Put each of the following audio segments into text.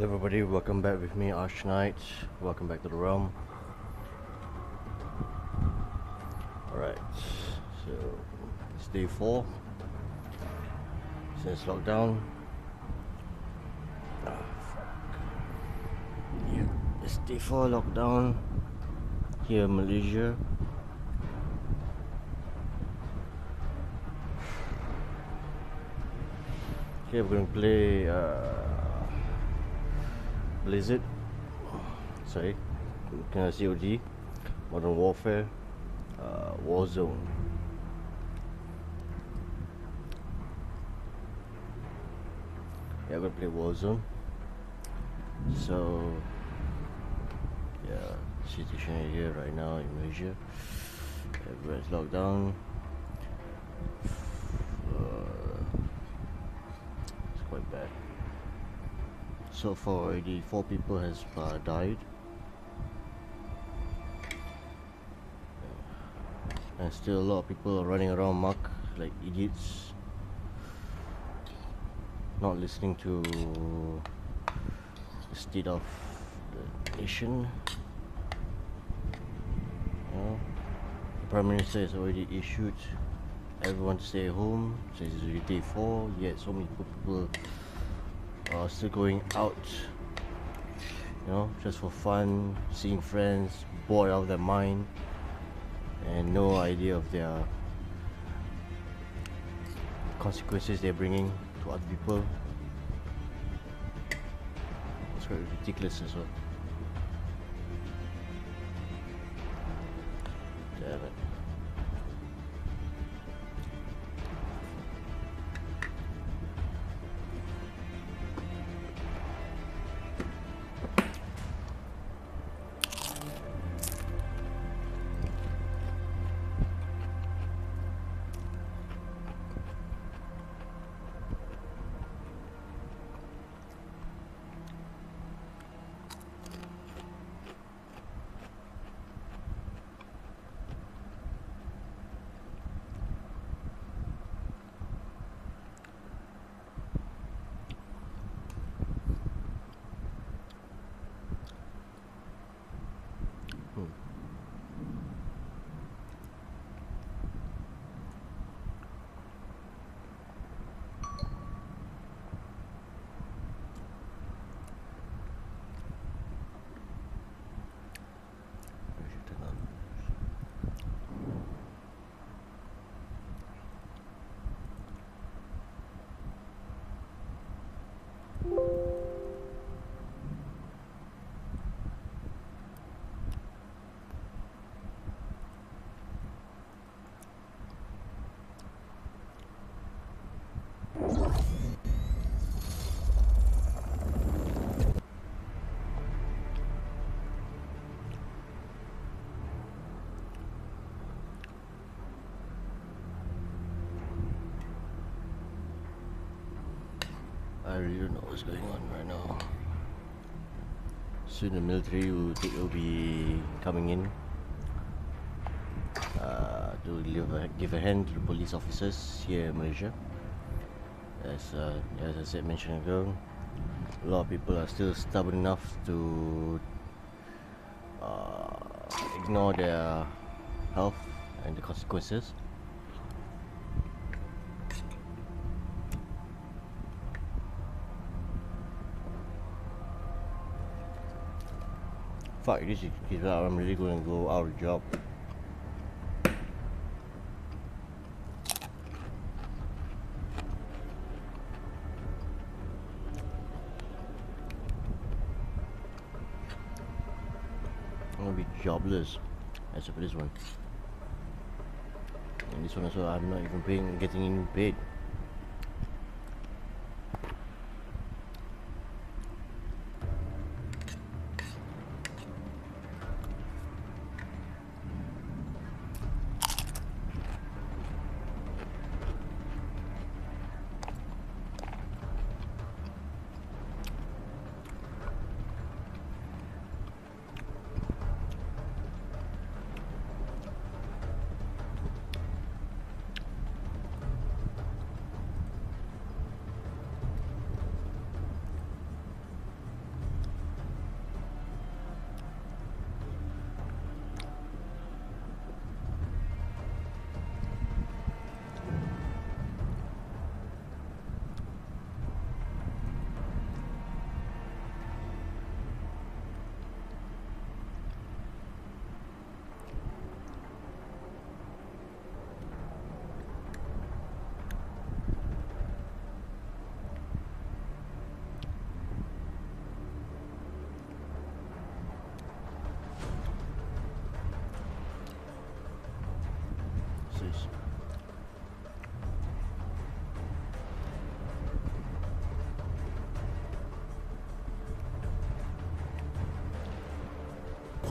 Hello everybody, welcome back with me, ArchKnight. Welcome back to the realm. Alright, so it's day 4 since lockdown. Yeah, it's day 4 lockdown here in Malaysia. Okay, we're going to play COD, Modern Warfare, Warzone. Yeah, we're gonna play Warzone. So, yeah, situation here right now in Malaysia. Everywhere's locked down. It's quite bad. So far, already 4 people has died. And still a lot of people are running around muck like idiots, not listening to the state of the nation. You know, the Prime Minister has already issued everyone to stay at home. So it's already day 4, yet so many people are still going out, you know, just for fun, seeing friends, bored out of their mind, and no idea of their consequences they're bringing to other people. It's quite ridiculous as well. Damn it. I really don't know what's going on right now. Soon the military will be coming in to give a hand to the police officers here in Malaysia. As I said, mentioned ago, a lot of people are still stubborn enough to ignore their health and the consequences. Fuck, this is I'm really going to go out of job. I'm going to be jobless, except for this one. And this one also, I'm not even getting any paid.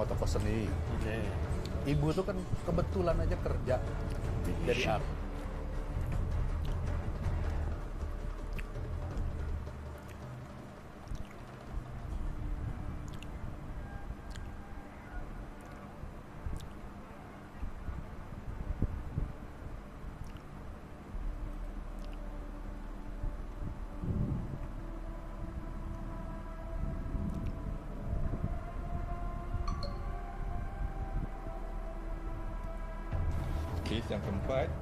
toko-toko seni. Okay. Ibu tuh kan kebetulan aja kerja dari art. Kes yang keempat.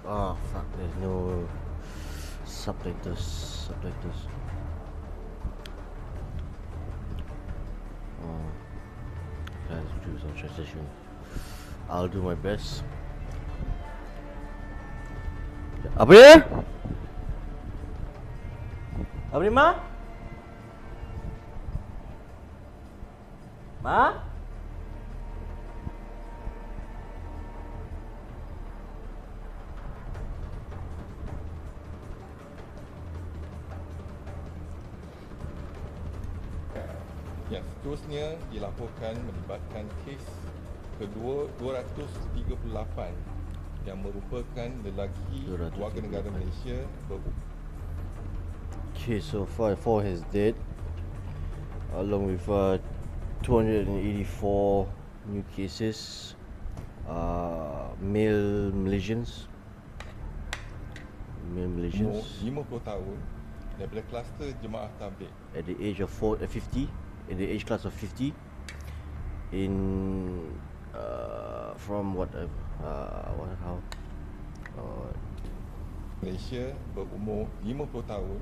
Oh fuck, there's no subtitles. Oh, guys, do some translation. I'll do my best. Apa dia? Apa dia, Ma? Ma? Yang seterusnya dilaporkan melibatkan kes kedua 238 yang merupakan lelaki warga negara Malaysia Okay, so far 4 has dead, along with 284 new cases, male Malaysians. 50 tahun daripada kluster jemaah tabligh at the age of 50, in the age class of 50, in from Malaysia berumur 50 tahun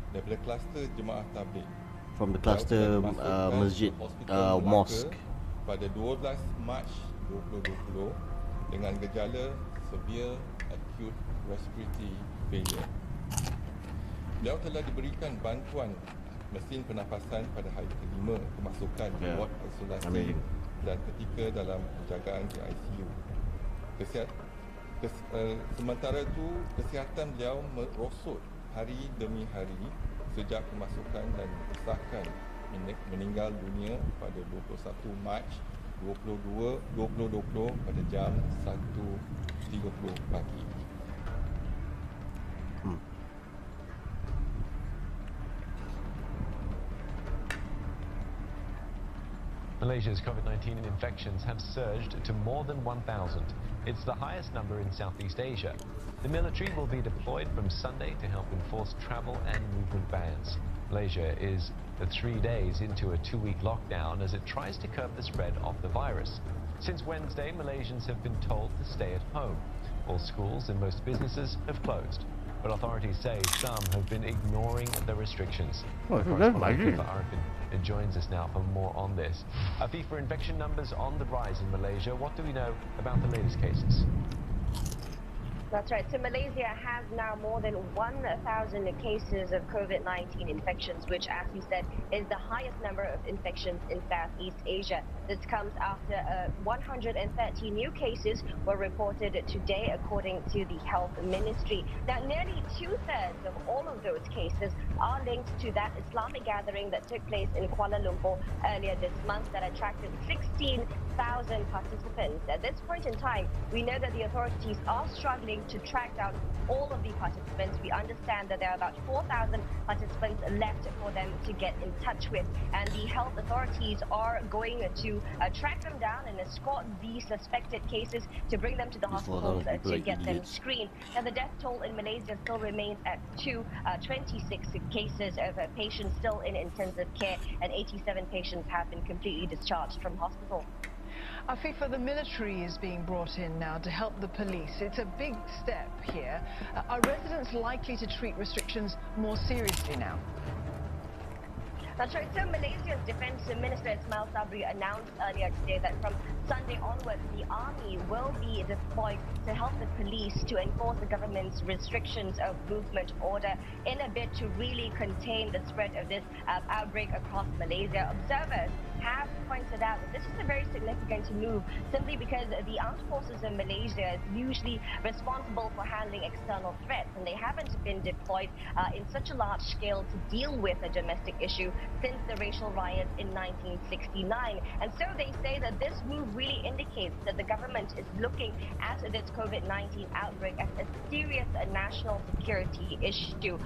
daripada kluster jemaah tabligh from the cluster masjid mosque pada 12 Mac 2020 dengan gejala severe acute respiratory failure. Beliau telah diberikan bantuan mesin pernafasan pada hari kelima kemasukan di ward isolasi dan ketika dalam penjagaan di ICU. Sementara itu, kesihatan beliau merosot hari demi hari sejak kemasukan dan disahkan meninggal dunia pada 21 Mac 2020 pada jam 1.30 pagi. Malaysia's COVID-19 infections have surged to more than 1,000. It's the highest number in Southeast Asia. The military will be deployed from Sunday to help enforce travel and movement bans. Malaysia is 3 days into a 2-week lockdown as it tries to curb the spread of the virus. Since Wednesday, Malaysians have been told to stay at home. All schools and most businesses have closed. But authorities say some have been ignoring the restrictions. FIFA Arifin joins us now for more on this. FIFA infection numbers on the rise in Malaysia. What do we know about the latest cases? That's right. So Malaysia has now more than 1,000 cases of COVID-19 infections, which, as you said, is the highest number of infections in Southeast Asia. This comes after 130 new cases were reported today, according to the Health Ministry. Now, nearly 2/3 of all of those cases are linked to that Islamic gathering that took place in Kuala Lumpur earlier this month that attracted 16,000 participants. At this point in time, we know that the authorities are struggling to track down all of the participants. We understand that there are about 4,000 participants left for them to get in touch with, and the health authorities are going to track them down and escort the suspected cases to bring them to the hospitals to get them screened. Now, the death toll in Malaysia still remains at 26 cases of patients still in intensive care, and 87 patients have been completely discharged from hospital. FIFA, the military is being brought in now to help the police. It's a big step here. Are residents likely to treat restrictions more seriously now? That's right. So Malaysia's Defence Minister Ismail Sabri announced earlier today that from Sunday onwards, the army will be deployed to help the police to enforce the government's restrictions of movement order in a bid to really contain the spread of this outbreak across Malaysia. Observers have pointed out that this is a very significant move simply because the armed forces of Malaysia is usually responsible for handling external threats, and they haven't been deployed in such a large scale to deal with a domestic issue since the racial riots in 1969. And so they say that this move really indicates that the government is looking at this COVID-19 outbreak as a serious national security issue.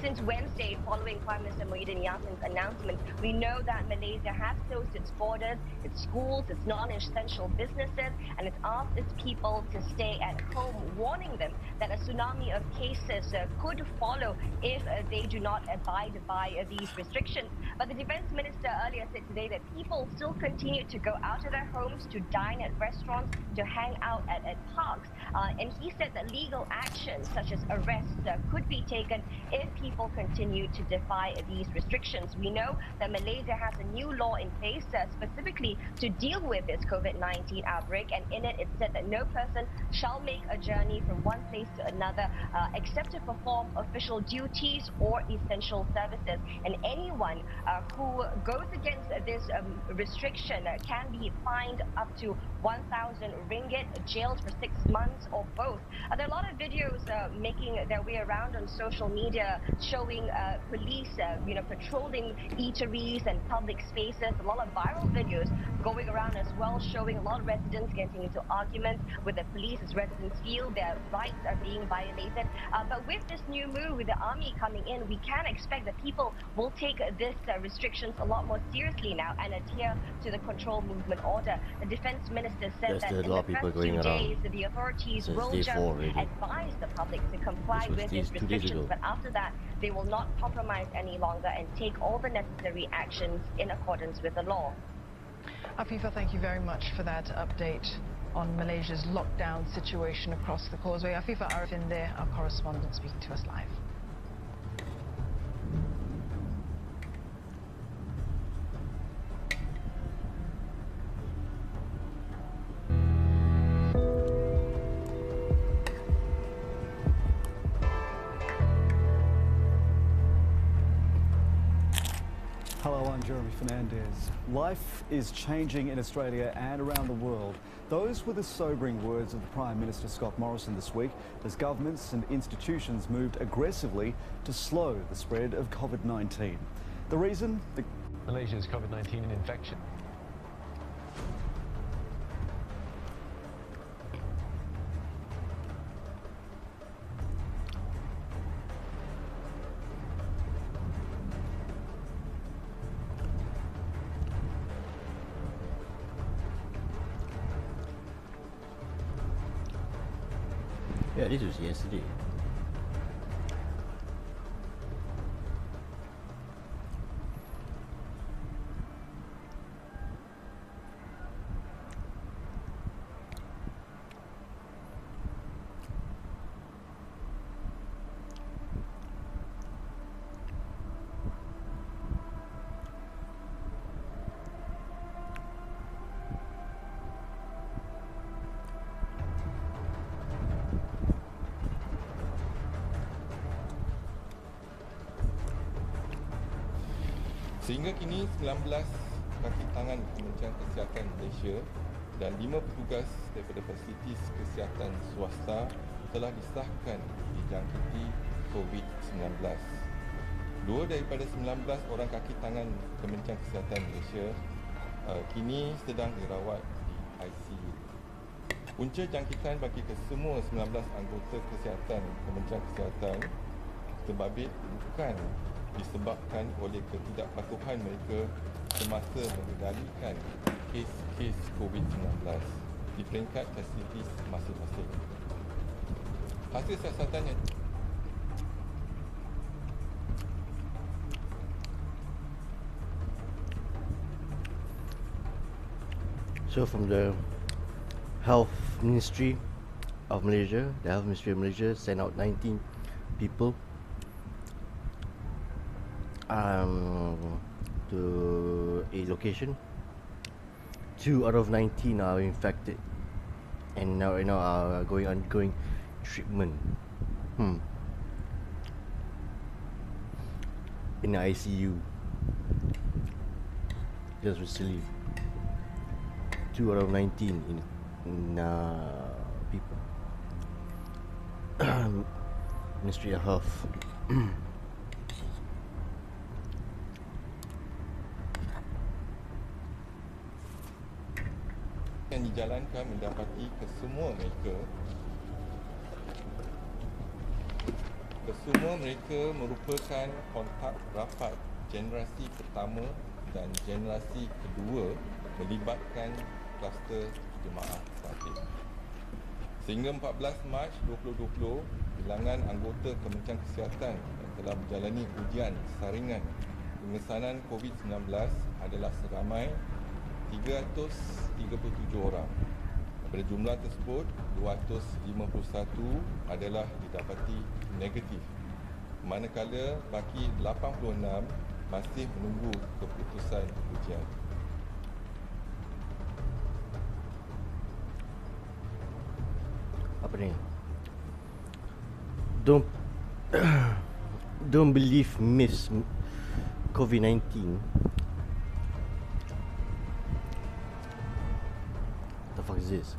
Since Wednesday, following Prime Minister Muhyiddin Yassin's announcement, we know that Malaysia has closed its borders, its schools, its non-essential businesses, and it's asked its people to stay at home, warning them that a tsunami of cases could follow if they do not abide by these restrictions. But the defense minister earlier said today that people still continue to go out of their homes, to dine at restaurants, to hang out at parks. And he said that legal actions such as arrests could be taken if people continue to defy these restrictions. We know that Malaysia has a new law in place specifically to deal with this COVID-19 outbreak, and in it, it said that no person shall make a journey from one place to another except to perform official duties or essential services. And anyone who goes against this restriction can be fined up to 1,000 ringgit, jailed for 6 months, or both. There are a lot of videos making their way around on social media showing police, patrolling eateries and public spaces. A lot of viral videos going around as well, showing a lot of residents getting into arguments with the police as residents feel their rights are being violated. But with this new move, with the army coming in, we can expect that people will take this restrictions a lot more seriously now and adhere to the control movement order. The defense minister said that in the first 2 days, the authorities will just advise the public to comply with these restrictions, but after that, they will not compromise any longer and take all the necessary actions in accordance with the law. Afifa, thank you very much for that update on Malaysia's lockdown situation across the causeway. Afifa Arifin there, our correspondent, speaking to us live. Hello, I'm Jeremy Fernandez. Life is changing in Australia and around the world. Those were the sobering words of the Prime Minister Scott Morrison this week as governments and institutions moved aggressively to slow the spread of COVID-19. The reason? Malaysia's COVID-19 infection. Yeah, this was yesterday. Sehingga kini 19 kaki tangan Kementerian Kesihatan Malaysia dan 5 petugas daripada fasilitis kesihatan swasta telah disahkan dijangkiti COVID-19. 2 daripada 19 orang kaki tangan Kementerian Kesihatan Malaysia kini sedang dirawat di ICU. Punca jangkitan bagi kesemua 19 anggota kesihatan Kementerian Kesihatan terbabit bukan disebabkan oleh ketidakpatuhan mereka semasa mengendalikan kes-kes COVID-19 di peringkat fasilitis masing-masing. Hasil siasatan yang So from the Health Ministry of Malaysia, the Health Ministry of Malaysia sent out 19 people to a location. 2 out of 19 are infected and now are undergoing treatment in the ICU just recently. 2 out of 19 in people. Ministry of Health. yang dijalankan mendapati kesemua mereka merupakan kontak rapat generasi pertama dan generasi kedua melibatkan kluster jemaah sakit. Sehingga 14 Mac 2020, bilangan anggota Kementerian Kesihatan yang telah menjalani ujian saringan pengesanan COVID-19 adalah seramai 337 orang. Pada jumlah tersebut, 251 adalah didapati negatif, manakala baki 86 masih menunggu keputusan ujian. Apa ni? Don't believe myths. COVID-19. The fuck is this?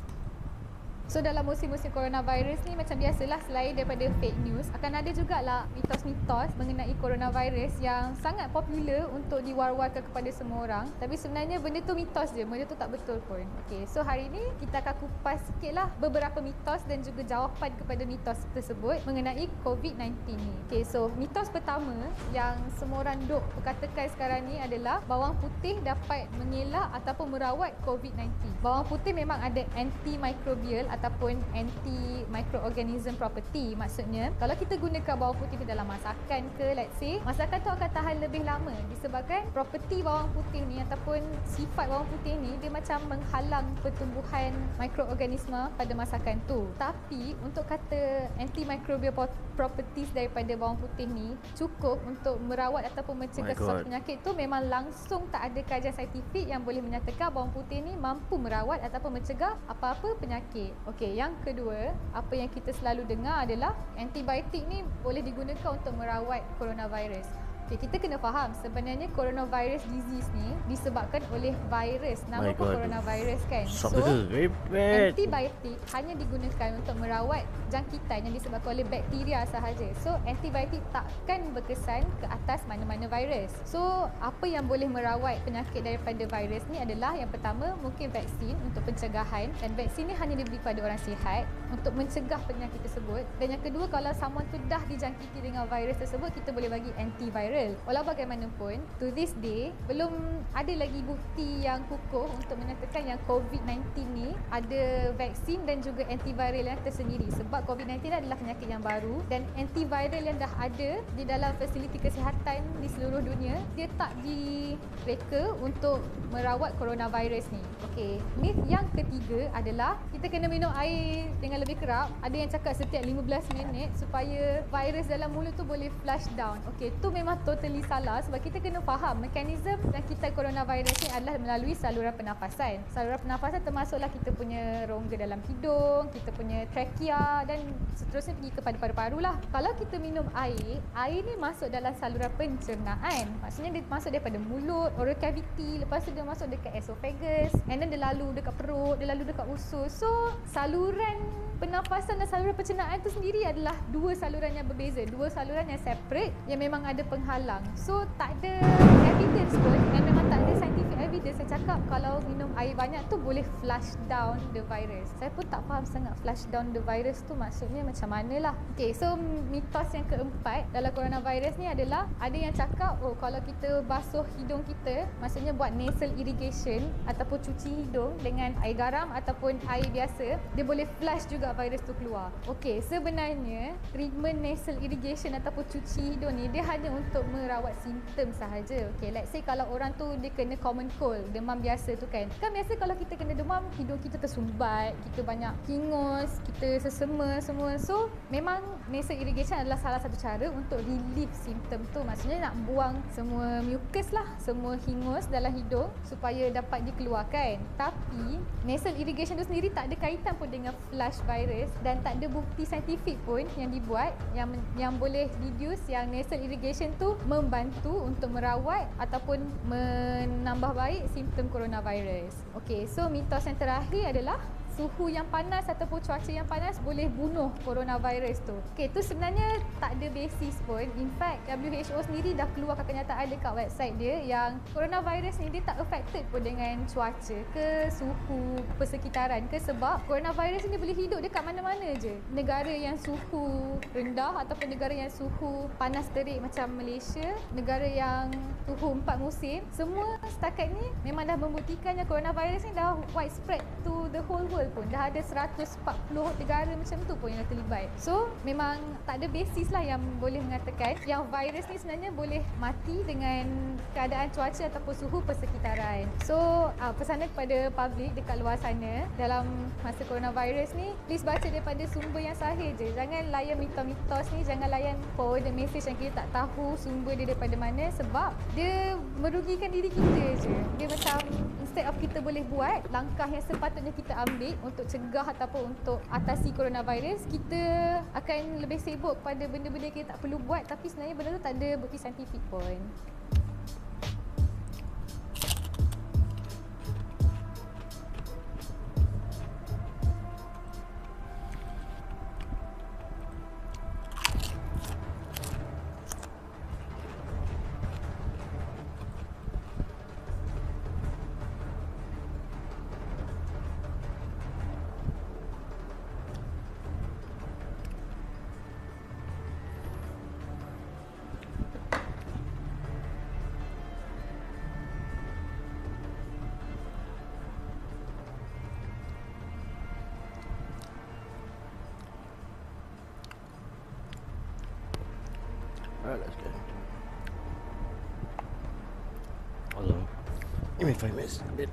So dalam musim-musim coronavirus ni macam biasalah, selain daripada fake news, akan ada jugalah mitos-mitos mengenai coronavirus yang sangat popular untuk diwar-warkan kepada semua orang. Tapi sebenarnya benda tu mitos je, benda tu tak betul pun. Okay, so hari ni kita akan kupas sikit lah beberapa mitos dan juga jawapan kepada mitos tersebut mengenai COVID-19 ni. Okay, so mitos pertama yang semua orang duk perkatakan sekarang ni adalah bawang putih dapat mengelak ataupun merawat COVID-19. Bawang putih memang ada antimicrobial ataupun anti-microorganism property. Maksudnya, kalau kita gunakan bawang putih di dalam masakan ke, let's say, masakan tu akan tahan lebih lama disebabkan property bawang putih ni ataupun sifat bawang putih ni dia macam menghalang pertumbuhan mikroorganisma pada masakan tu. Tapi untuk kata antimicrobial properties daripada bawang putih ni cukup untuk merawat ataupun mencegah sesuatu penyakit tu, memang langsung tak ada kajian saintifik yang boleh menyatakan bawang putih ni mampu merawat ataupun mencegah apa-apa penyakit. Okey, yang kedua, apa yang kita selalu dengar adalah antibiotik ni boleh digunakan untuk merawat coronavirus. Okay, kita kena faham sebenarnya coronavirus disease ni disebabkan oleh virus. Nama pun coronavirus kan. So, antibiotik hanya digunakan untuk merawat jangkitan yang disebabkan oleh bakteria sahaja. So, antibiotik takkan berkesan ke atas mana-mana virus. So, apa yang boleh merawat penyakit daripada virus ni adalah yang pertama, mungkin vaksin untuk pencegahan, dan vaksin ni hanya diberi kepada orang sihat untuk mencegah penyakit tersebut. Dan yang kedua, kalau someone tu dah dijangkiti dengan virus tersebut, kita boleh bagi antiviral. Walau bagaimanapun, to this day belum ada lagi bukti yang kukuh untuk menyatakan yang COVID-19 ni ada vaksin dan juga antiviral yang tersendiri. Sebab COVID-19 adalah penyakit yang baru dan antiviral yang dah ada di dalam fasiliti kesihatan di seluruh dunia, dia tak direka untuk merawat coronavirus ni. Okey, myth yang ketiga adalah kita kena minum air dengan lebih kerap. Ada yang cakap setiap 15 minit supaya virus dalam mulut tu boleh flush down. Okey, tu memang totally salah sebab kita kena faham mekanisme jangkitan coronavirus ni adalah melalui saluran pernafasan. Saluran pernafasan termasuklah kita punya rongga dalam hidung, kita punya trachea dan seterusnya pergi kepada paru-paru lah. Kalau kita minum air, air ni masuk dalam saluran pencernaan. Maksudnya dia masuk daripada mulut, oral cavity, lepas tu dia masuk dekat esophagus, and then dia lalu dekat perut, dia lalu dekat usus. So, saluran pernafasan dan saluran pencernaan tu sendiri adalah dua saluran yang berbeza, dua saluran yang separate yang memang ada penghalang. So tak ada evidence pun, dan memang tak ada scientific evidence yang cakap kalau minum air banyak tu boleh flush down the virus. Saya pun tak faham sangat flush down the virus tu maksudnya macam mana lah. Okay, so mitos yang keempat dalam coronavirus ni adalah ada yang cakap, oh kalau kita basuh hidung kita, maksudnya buat nasal irrigation ataupun cuci hidung dengan air garam ataupun air biasa, dia boleh flush juga virus tu keluar. Okey, sebenarnya treatment nasal irrigation ataupun cuci hidung ni dia hanya untuk merawat simptom sahaja. Okey, let's say kalau orang tu dia kena common cold, demam biasa tu kan. Kan biasa kalau kita kena demam, hidung kita tersumbat, kita banyak hingus, kita sesema semua. So, memang nasal irrigation adalah salah satu cara untuk relief simptom tu. Maksudnya nak buang semua mucus lah, semua hingus dalam hidung supaya dapat dikeluarkan. Tapi nasal irrigation tu sendiri tak ada kaitan pun dengan flush virus dan tak ada bukti saintifik pun yang dibuat yang boleh deduce yang nasal irrigation tu membantu untuk merawat ataupun menambah baik simptom coronavirus. Okey, so mitos yang terakhir adalah suhu yang panas ataupun cuaca yang panas boleh bunuh coronavirus tu. Okey, tu sebenarnya tak ada basis pun. In fact, WHO sendiri dah keluarkan kenyataan dekat website dia yang coronavirus ni dia tak affected pun dengan cuaca ke suhu persekitaran ke, sebab coronavirus ni boleh hidup dekat mana-mana je. Negara yang suhu rendah ataupun negara yang suhu panas terik macam Malaysia, negara yang suhu 4 musim, semua setakat ni memang dah membuktikan yang coronavirus ni dah widespread to the whole world pun. Dah ada 140 negara macam tu pun yang dah terlibat. So memang tak ada basis lah yang boleh mengatakan yang virus ni sebenarnya boleh mati dengan keadaan cuaca ataupun suhu persekitaran. So pesanan kepada public dekat luar sana dalam masa coronavirus ni, please baca daripada sumber yang sahih je. Jangan layan mitos-mitos ni, jangan layan forward message yang kita tak tahu sumber dia daripada mana, sebab dia merugikan diri kita je. Dia macam instead of kita boleh buat langkah yang sepatutnya kita ambil untuk cegah ataupun untuk atasi coronavirus, kita akan lebih sibuk pada benda-benda yang kita tak perlu buat, tapi sebenarnya benda tu tak ada bukti saintifik pun. Alright, let's go. Hold on. Give me 5 minutes. A bit.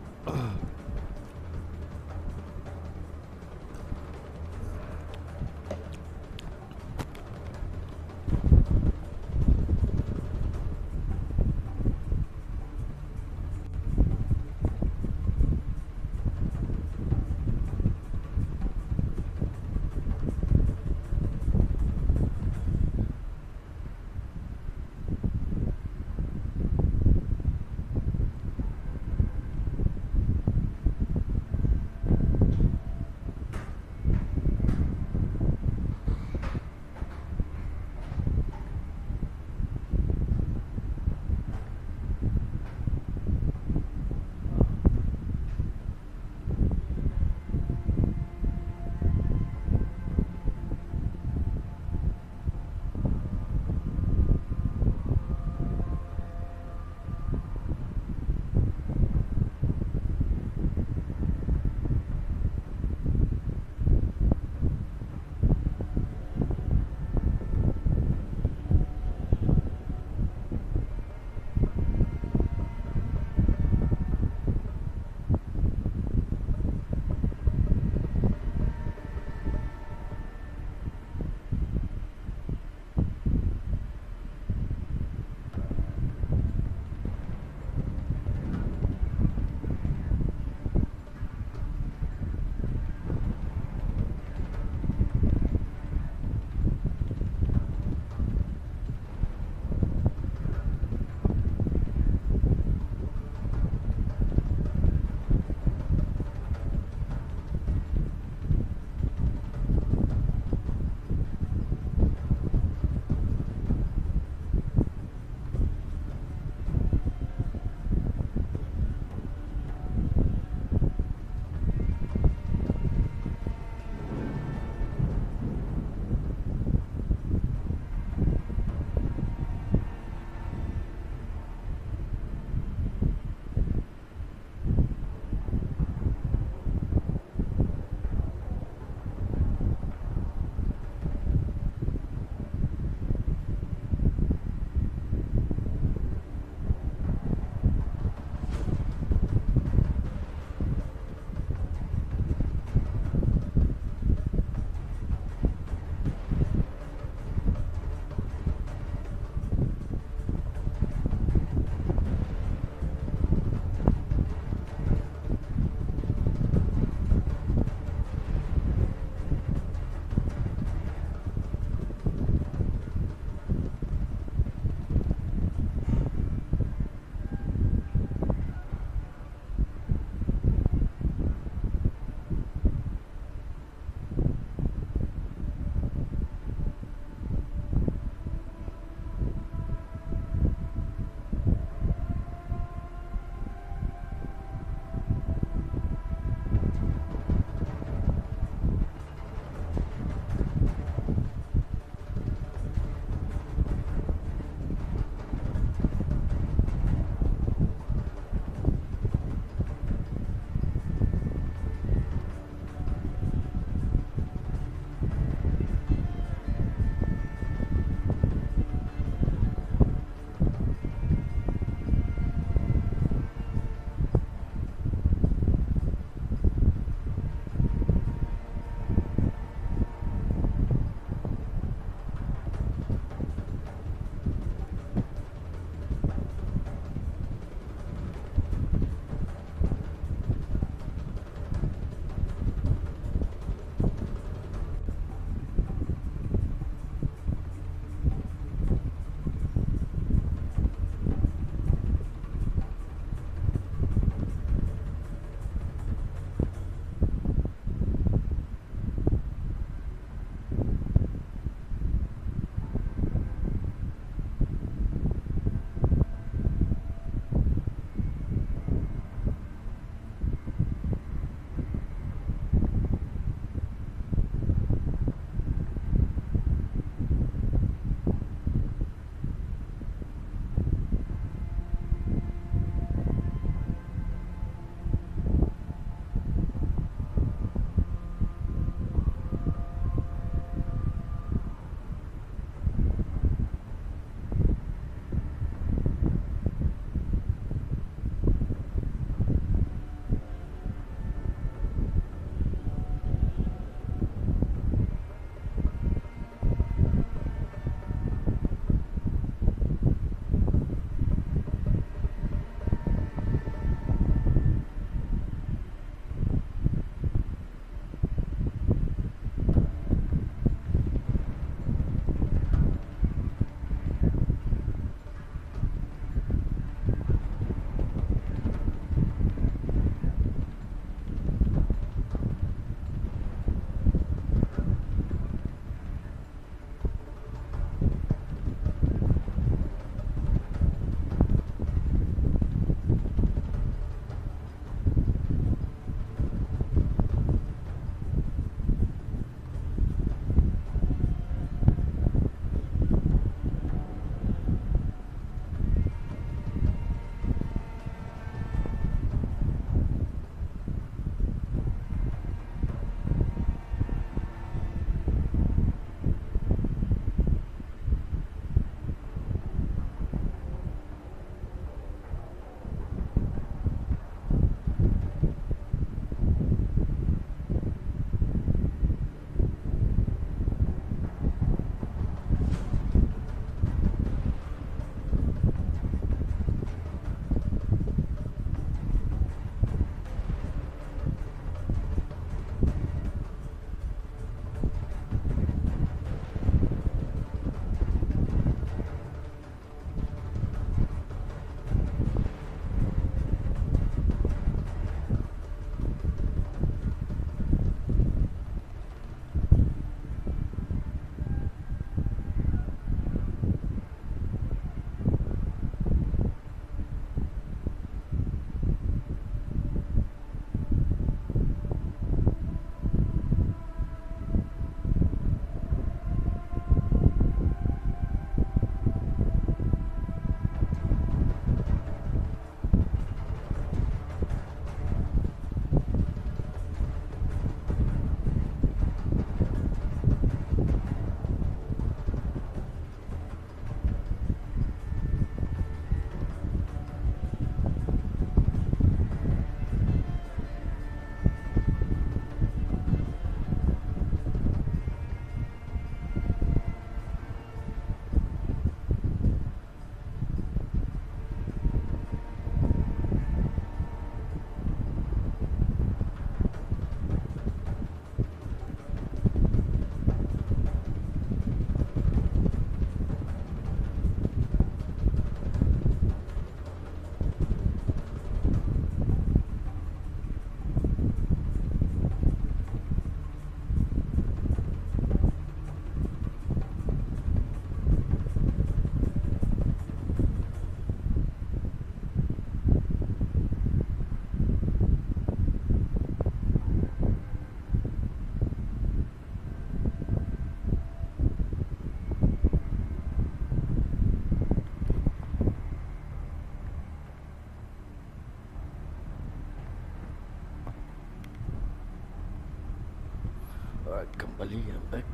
Ali, I'm back.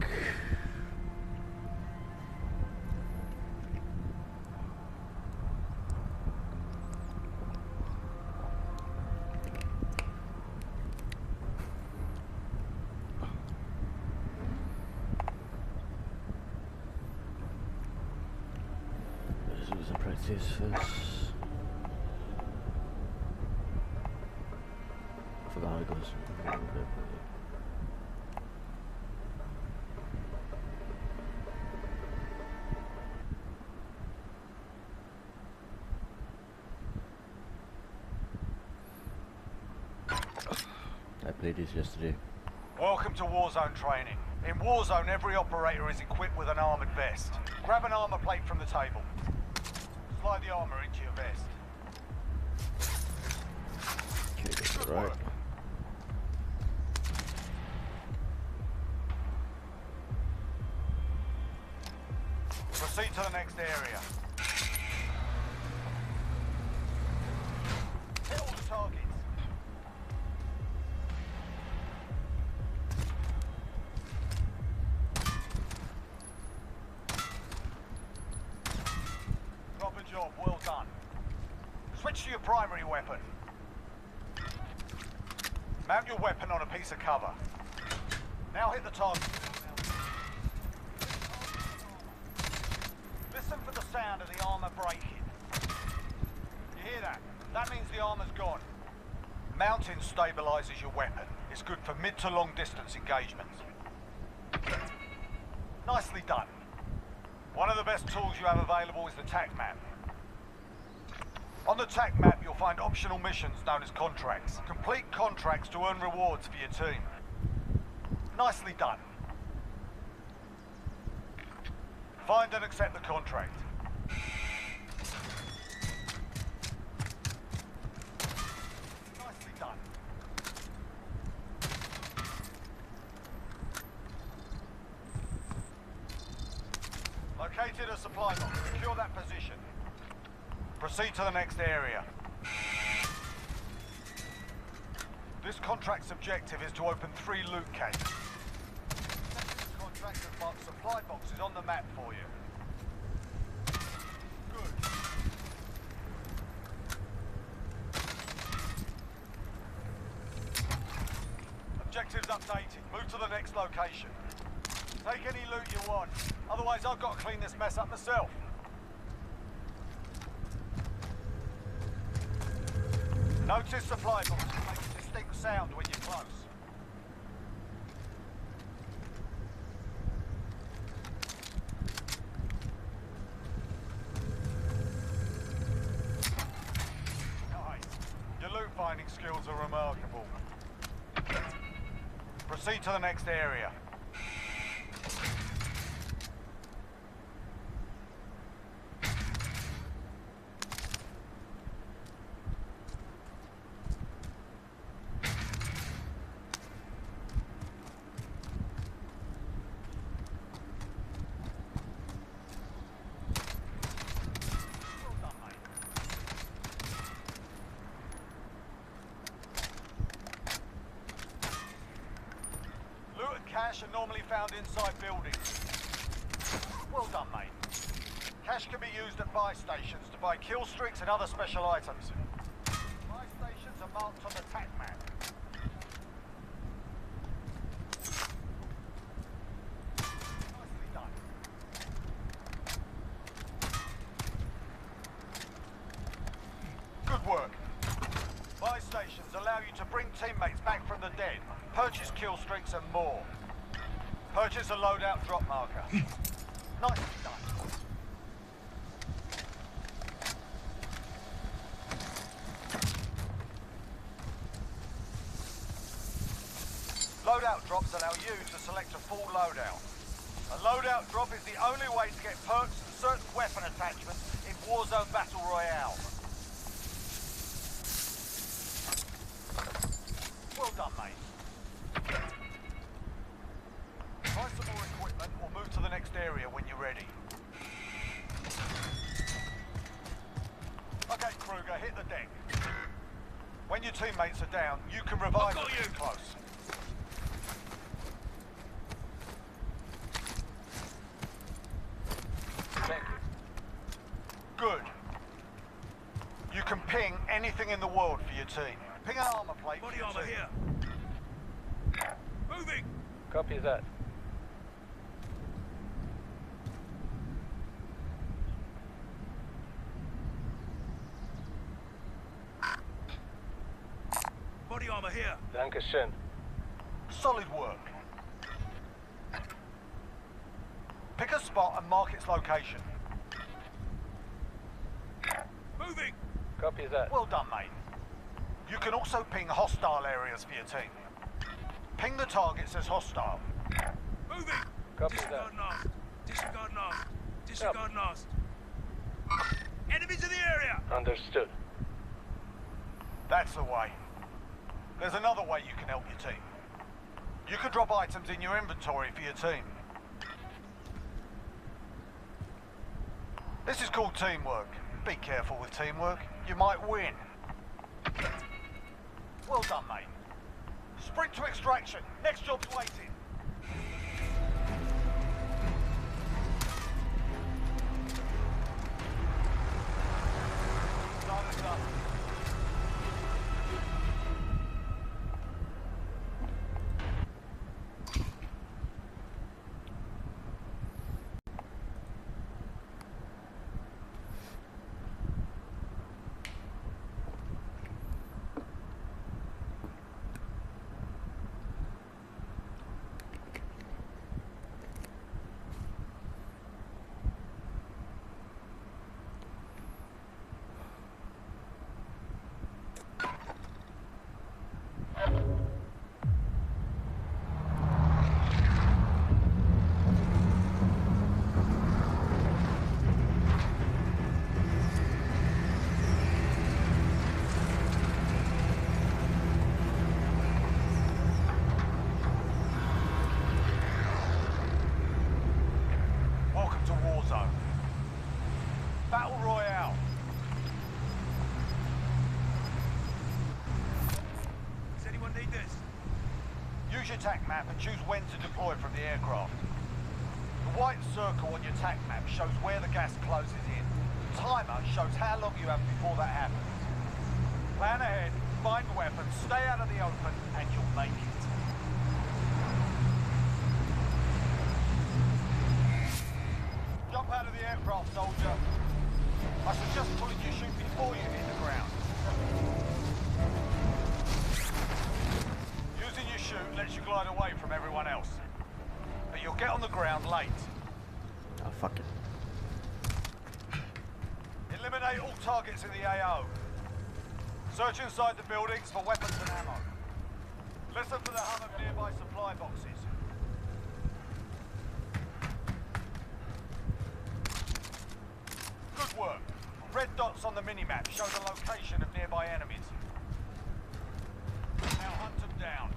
Let's do some practice first. I forgot how it goes. I played this yesterday. Welcome to Warzone training. In Warzone, every operator is equipped with an armoured vest. Grab an armour plate from the table. Slide the armour into your vest. Okay, that's Good right. work. Proceed to the next area. Hit all the targets. Proper job, well done. Switch to your primary weapon. Mount your weapon on a piece of cover. Now hit the target. Listen for the sound of the armour breaking. You hear that? That means the armour's gone. Mounting stabilises your weapon. It's good for mid to long distance engagements. Nicely done. One of the best tools you have available is the TAC map. On the TAC map, you'll find optional missions known as contracts. Complete contracts to earn rewards for your team. Nicely done. Find and accept the contract. Nicely done. Located a supply box. Secure that position. Proceed to the next area. This contract's objective is to open 3 loot cases. Contract has marked supply boxes on the map for you. Good. Objectives updated. Move to the next location. Take any loot you want. Otherwise, I've got to clean this mess up myself. Notice supply boxes make a distinct sound when you're close. Nice. Your loot finding skills are remarkable. Proceed to the next area. Cash are normally found inside buildings. Well done, mate. Cash can be used at buy stations to buy kill streaks and other special items. Buy stations are marked on the TAC map. Nicely done. Good work. Buy stations allow you to bring teammates back from the dead, purchase kill streaks and more. Purchase a loadout drop marker. Nicely done. Loadout drops allow you to select a full loadout. A loadout drop is the only way to get perks and certain weapon attachments in Warzone Battle Royale. Well done, mate. Buy some more equipment or move to the next area when you're ready. Okay, Kruger, hit the deck. When your teammates are down, you can revive them if you're close. ping anything in the world for your team. Ping an armor plate for your team. Here. Moving. Copy that. Body armor here. Dankeschön. Solid work. Pick a spot and mark its location. Moving. Copy that. Well done, mate. You can also ping hostile areas for your team. Ping the targets as hostile. Moving. Copy Disregard that. last. Disregard last. Disregard last. Enemies in the area. Understood. That's the way. There's another way you can help your team. You can drop items in your inventory for your team. This is called teamwork. Be careful with teamwork. You might win. Well done, mate. Sprint to extraction. Next job's waiting. Silence up. Battle Royale. Does anyone need this? Use your TAC map and choose when to deploy from the aircraft. The white circle on your TAC map shows where the gas closes in. The timer shows how long you have before that happens. Plan ahead, find weapons, stay out of the open, and you'll make it. Jump out of the aircraft, soldier. I suggest pulling your chute before you hit the ground. Using your chute lets you glide away from everyone else. But you'll get on the ground late. Oh, fuck it. Eliminate all targets in the AO. Search inside the buildings for weapons and ammo. Listen for the hum of nearby supply boxes. Good work. Red dots on the minimap show the location of nearby enemies. Now hunt them down.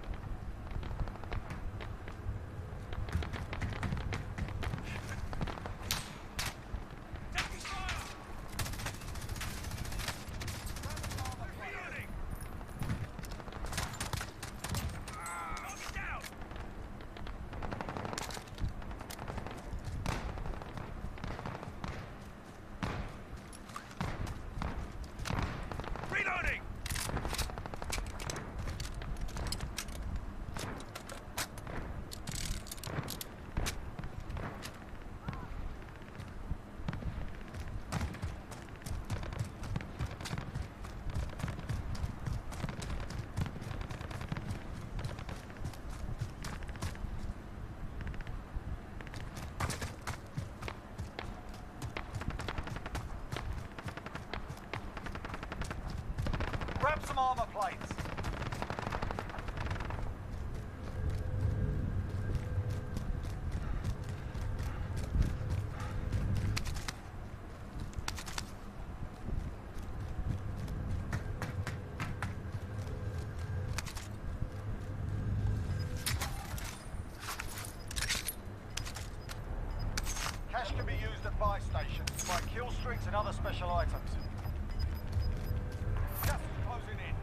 Grab some armor plates. Cash can be used at buy stations to buy kill streaks and other special items. Gas is closing in.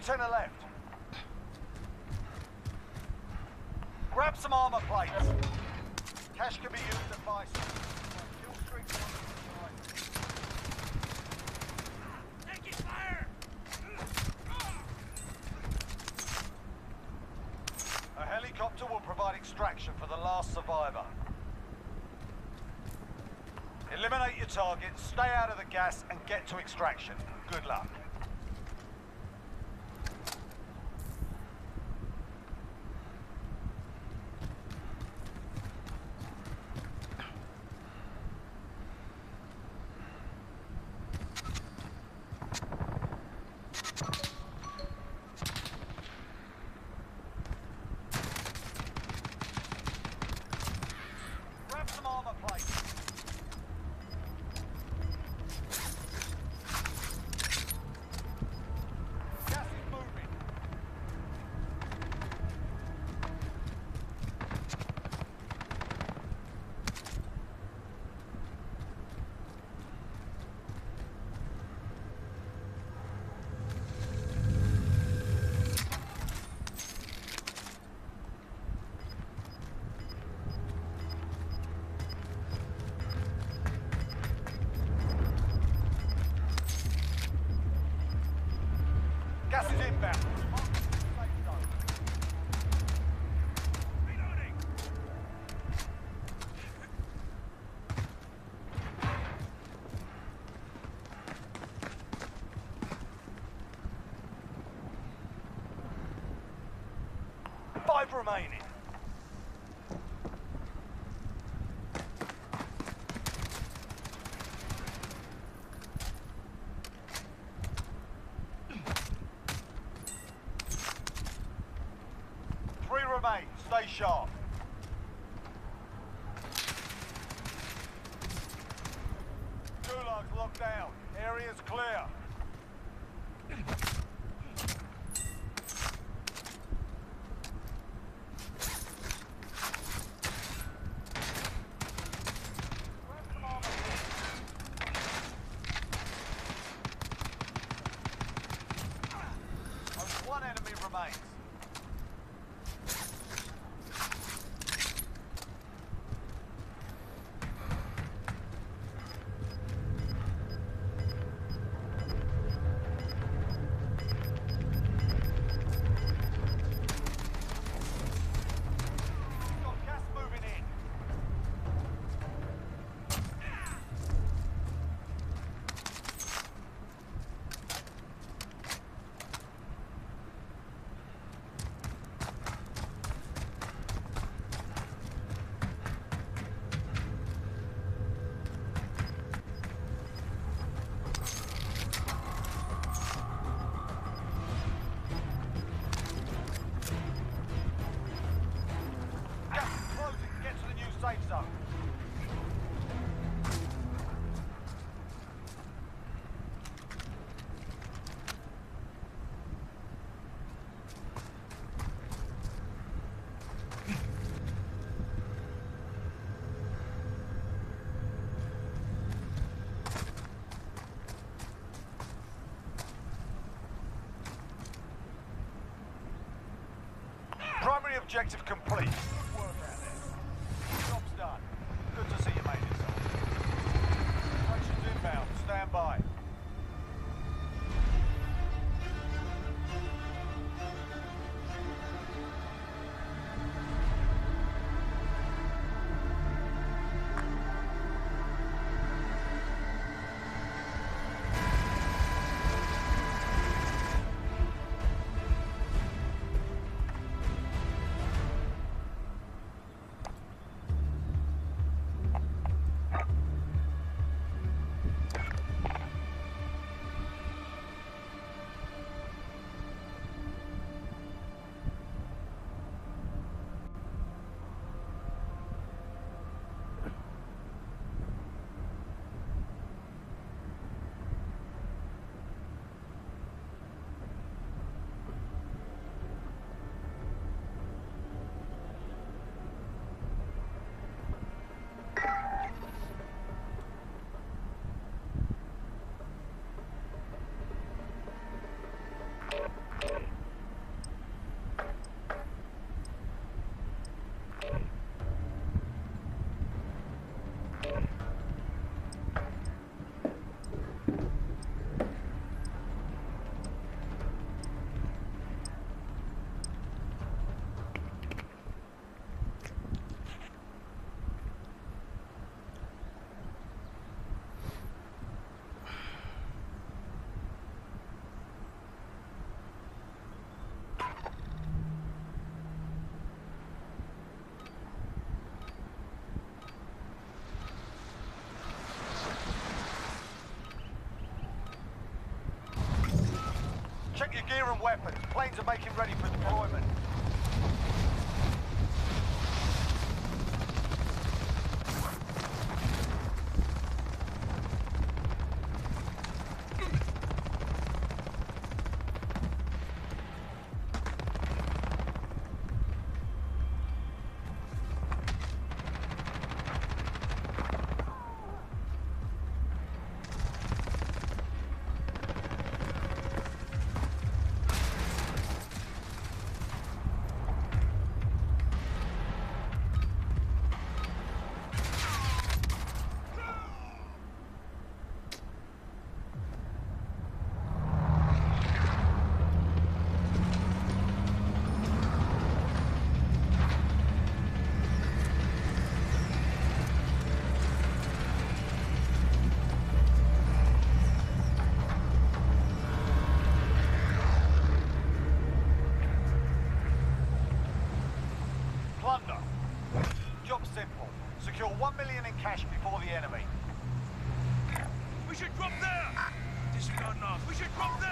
to the left. Grab some armor plates. Cash can be used at buy. Kill streak one. Taking fire! A helicopter will provide extraction for the last survivor. Eliminate your targets, stay out of the gas, and get to extraction. Good luck. Grab some armor plates. Gas is moving. Gas is inbound. Safe zone. Reloading! Five remaining. Three remain. Stay sharp. Gulag's locked down. Area's clear. Grab some armor. Only one enemy remains. Got gas moving in. Gas is closing. Get to the new safe zone. Primary objective complete. Good work out there. Job's done. Good to see you made it, son. Operations inbound. Stand by. Pack your gear and weapons. Planes are making ready for deployment. Plunder. Job simple. Secure 1 million in cash before the enemy. We should drop there! Disregard last. We should drop there!